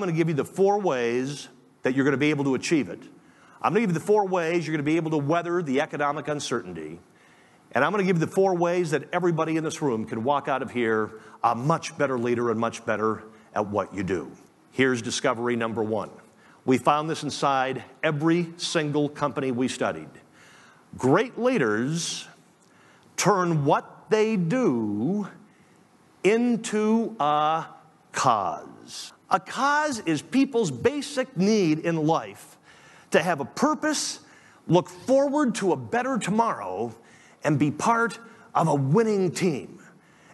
I'm going to give you the 4 ways that you're going to be able to achieve it. I'm going to give you the 4 ways you're going to be able to weather the economic uncertainty. And I'm going to give you the 4 ways that everybody in this room can walk out of here a much better leader and much better at what you do. Here's discovery number 1. We found this inside every single company we studied. Great leaders turn what they do into a cause. A cause is people's basic need in life to have a purpose, look forward to a better tomorrow, and be part of a winning team.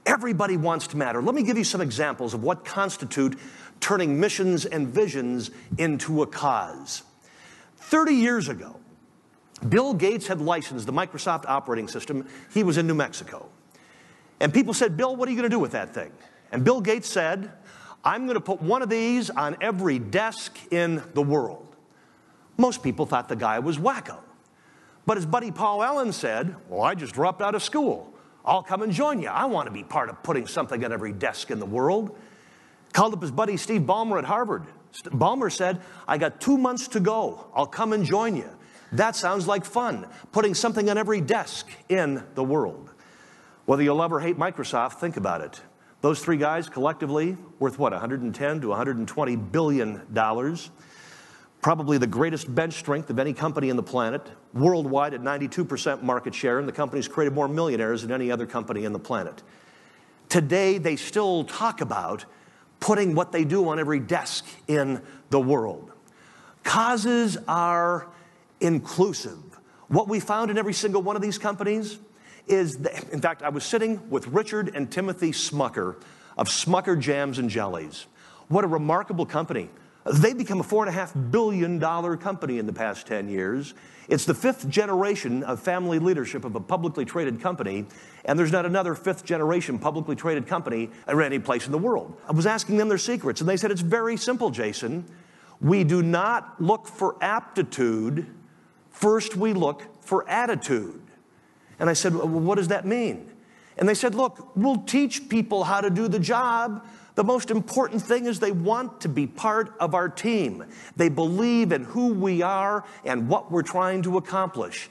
Everybody wants to matter. Let me give you some examples of what constitute turning missions and visions into a cause. 30 years ago, Bill Gates had licensed the Microsoft operating system. He was in New Mexico. And people said, Bill, what are you going to do with that thing? And Bill Gates said, I'm going to put one of these on every desk in the world. Most people thought the guy was wacko. But his buddy Paul Allen said, well, I just dropped out of school. I'll come and join you. I want to be part of putting something on every desk in the world. Called up his buddy Steve Ballmer at Harvard. Ballmer said, I got 2 months to go. I'll come and join you. That sounds like fun, putting something on every desk in the world. Whether you love or hate Microsoft, think about it. Those 3 guys collectively worth what, 110 to 120 billion dollars. Probably the greatest bench strength of any company in the planet, worldwide at 92% market share, and the company's created more millionaires than any other company in the planet. Today, they still talk about putting what they do on every desk in the world. Causes are inclusive. What we found in every single one of these companies is, in fact, I was sitting with Richard and Timothy Smucker of Smucker Jams and Jellies. What a remarkable company. They've become a $4.5 billion company in the past 10 years. It's the 5th generation of family leadership of a publicly traded company, and there's not another 5th generation publicly traded company at any place in the world. I was asking them their secrets, and they said, it's very simple, Jason. We do not look for aptitude. First, we look for attitude. And I said, well, what does that mean? And they said, look, we'll teach people how to do the job. The most important thing is they want to be part of our team. They believe in who we are and what we're trying to accomplish.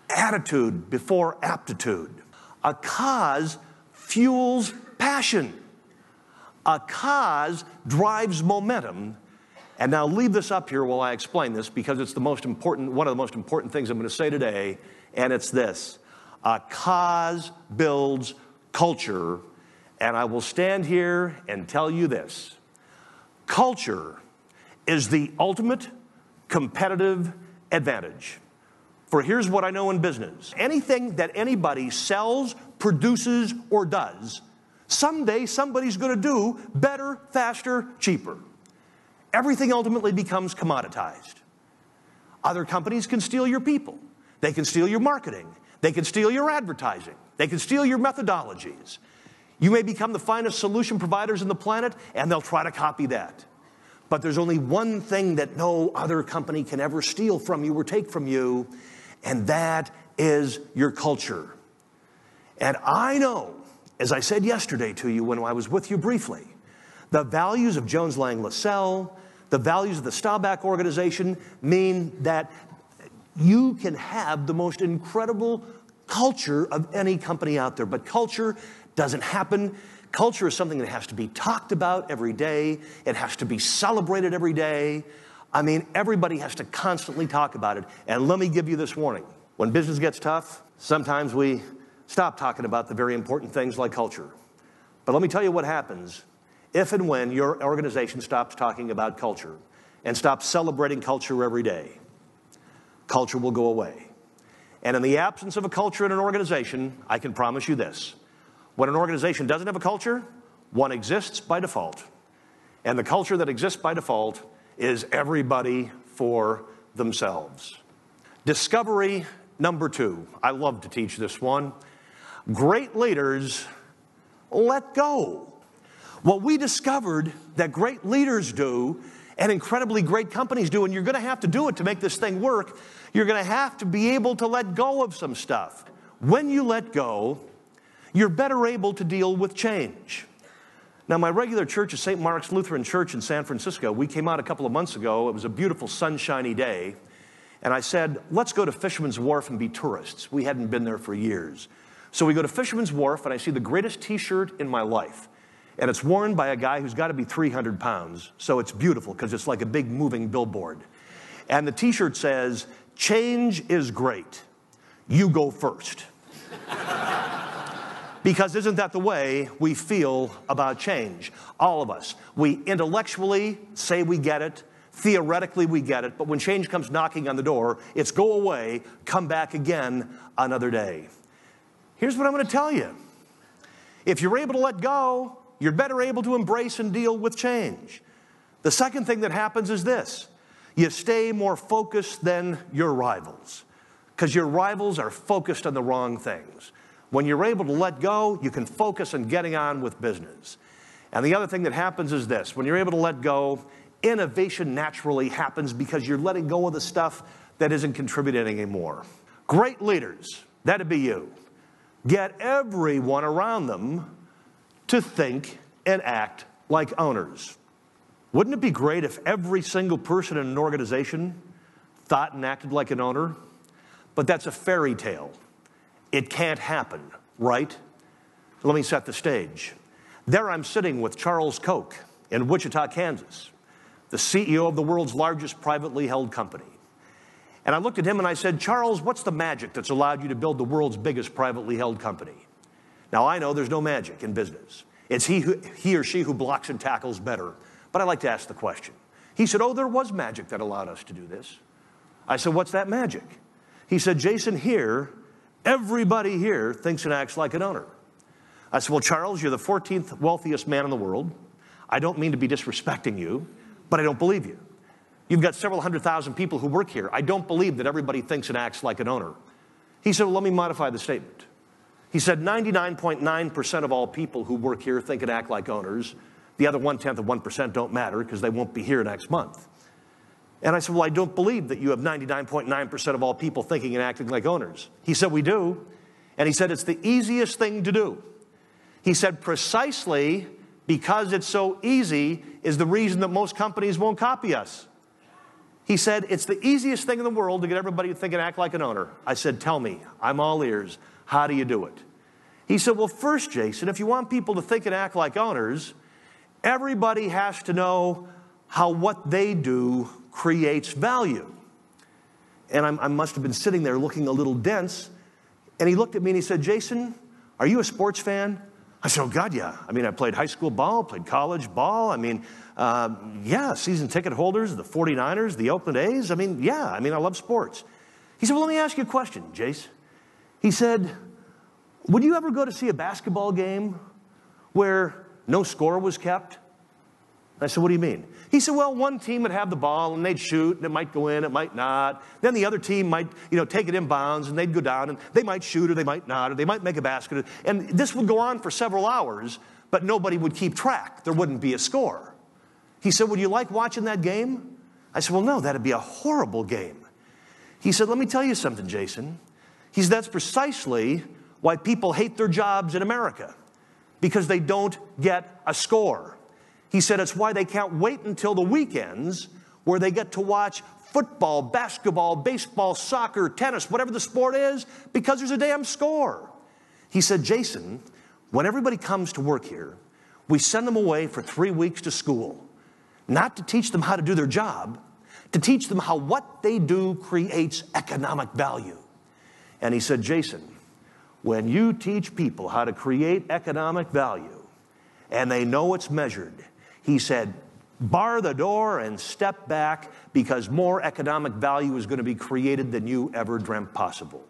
Attitude before aptitude. A cause fuels passion. A cause drives momentum. And now leave this up here while I explain this, because it's the most important, one of the most important things I'm going to say today, and it's this. A cause builds culture. And I will stand here and tell you this. Culture is the ultimate competitive advantage. For here's what I know in business. Anything that anybody sells, produces, or does, someday somebody's going to do better, faster, cheaper. Everything ultimately becomes commoditized. Other companies can steal your people. They can steal your marketing. They can steal your advertising. They can steal your methodologies. You may become the finest solution providers on the planet, and they'll try to copy that. But there's only one thing that no other company can ever steal from you or take from you, and that is your culture. And I know, as I said yesterday to you when I was with you briefly, the values of Jones Lang LaSalle, the values of the Staubach organization mean that you can have the most incredible culture of any company out there. But culture doesn't happen. Culture is something that has to be talked about every day. It has to be celebrated every day. I mean, everybody has to constantly talk about it. And let me give you this warning. When business gets tough, sometimes we stop talking about the very important things like culture. But let me tell you what happens if and when your organization stops talking about culture and stops celebrating culture every day. Culture will go away. And in the absence of a culture in an organization, I can promise you this. When an organization doesn't have a culture, one exists by default. And the culture that exists by default is everybody for themselves. Discovery number 2. I love to teach this one. Great leaders let go. What we discovered that great leaders do and incredibly great companies do, and you're going to have to do it to make this thing work, you're going to have to be able to let go of some stuff. When you let go, you're better able to deal with change. Now, my regular church is St. Mark's Lutheran Church in San Francisco. We came out a couple of months ago. It was a beautiful, sunshiny day. And I said, let's go to Fisherman's Wharf and be tourists. We hadn't been there for years. So we go to Fisherman's Wharf, and I see the greatest T-shirt in my life. And it's worn by a guy who's got to be 300 pounds. So it's beautiful, because it's like a big moving billboard. And the T-shirt says, change is great. You go first. Because isn't that the way we feel about change? All of us. We intellectually say we get it. Theoretically, we get it. But when change comes knocking on the door, it's go away, come back again another day. Here's what I'm going to tell you. If you're able to let go, you're better able to embrace and deal with change. The second thing that happens is this. You stay more focused than your rivals, because your rivals are focused on the wrong things. When you're able to let go, you can focus on getting on with business. And the other thing that happens is this. When you're able to let go, innovation naturally happens because you're letting go of the stuff that isn't contributing anymore. Great leaders, that'd be you. Get everyone around them to think and act like owners. Wouldn't it be great if every single person in an organization thought and acted like an owner? But that's a fairy tale. It can't happen, right? Let me set the stage. There I'm sitting with Charles Koch in Wichita, Kansas, the CEO of the world's largest privately held company. And I looked at him and I said, Charles, what's the magic that's allowed you to build the world's biggest privately held company? Now, I know there's no magic in business. It's he or she who blocks and tackles better. But I like to ask the question. He said, oh, there was magic that allowed us to do this. I said, what's that magic? He said, Jason, here, everybody here thinks and acts like an owner. I said, well, Charles, you're the 14th wealthiest man in the world. I don't mean to be disrespecting you, but I don't believe you. You've got several 100,000 people who work here. I don't believe that everybody thinks and acts like an owner. He said, well, let me modify the statement. He said 99.9% of all people who work here think and act like owners. The other 1/10 of 1% don't matter because they won't be here next month. And I said, well, I don't believe that you have 99.9% of all people thinking and acting like owners. He said, we do. And he said, it's the easiest thing to do. He said, precisely because it's so easy is the reason that most companies won't copy us. He said, it's the easiest thing in the world to get everybody to think and act like an owner. I said, tell me, I'm all ears. How do you do it? He said, well, first, Jason, if you want people to think and act like owners, everybody has to know how what they do creates value. And I must have been sitting there looking a little dense. And he looked at me and he said, Jason, are you a sports fan? I said, oh, God, yeah. I mean, I played high school ball, played college ball. I mean, yeah, season ticket holders, the 49ers, the Oakland A's. I mean, yeah, I love sports. He said, well, let me ask you a question, Jace. He said, would you ever go to see a basketball game where no score was kept? I said, what do you mean? He said, well, one team would have the ball and they'd shoot and it might go in, it might not. Then the other team might, take it inbounds and they'd go down and they might shoot or they might not, or they might make a basket. And this would go on for several hours, but nobody would keep track. There wouldn't be a score. He said, would you like watching that game? I said, well, no, that'd be a horrible game. He said, let me tell you something, Jason. He said, that's precisely why people hate their jobs in America, because they don't get a score. He said it's why they can't wait until the weekends where they get to watch football, basketball, baseball, soccer, tennis, whatever the sport is, because there's a damn score. He said, Jason, when everybody comes to work here, we send them away for 3 weeks to school, not to teach them how to do their job, to teach them how what they do creates economic value. And he said, Jason, when you teach people how to create economic value and they know it's measured, he said, bar the door and step back, because more economic value is going to be created than you ever dreamt possible.